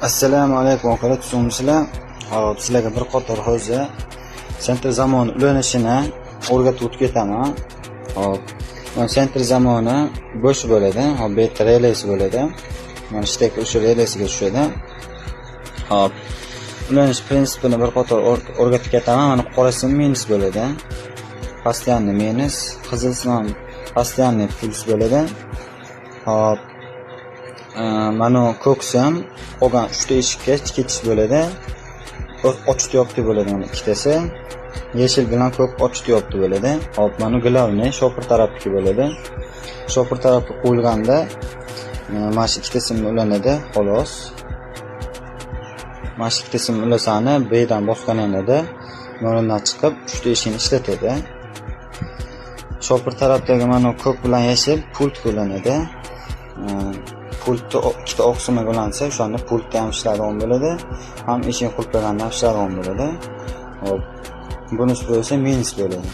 Assalomu alaykum aka, tushunmisizlar? Hop, sizlarga bir qator hozir sentr zamoni ulanishini o'rgatib o'tib ketaman. Hop, mana sentr zamoni bo'sh bo'ladi. Hop, bu yerda relasi bo'ladi. Mana shunday o'sha relasiga tushadi. Hop, ulanish prinsipini bir qator o'rgatib ketaman. Mana qorasi minus bo'ladi. Постоянный minus, qizilsimon постоянный plus bo'ladi. Hop, mana ko'ksi ham qolgan 3 ta eshikka ketish bo'ladi. Ochiq yopdi bo'ladi mana ikkitasi. Yeshil bilan ko'k ochiq yopdi bo'ladi. Hop, mana glavniy shopir tarafga bo'ladi. Shopir tarafga qo'yilganda mana shu ikkitasini ulanadi, xolos. Mana shu ikkitasini ulasani B'dan bosganingizda no'rindan chiqib 3 ta eshikni ishlatadi. Shopir tarafdagi mana ko'k bilan yashil pult qo'llanadi. Pultni ikkita oq qismiga ulansa, o'shanda pultda ham ishlaydigan bo'ladi, ham eshik qulflaganda ham ishlaydigan bo'ladi. Hop, bunisi bo'lsa minus bo'ladi.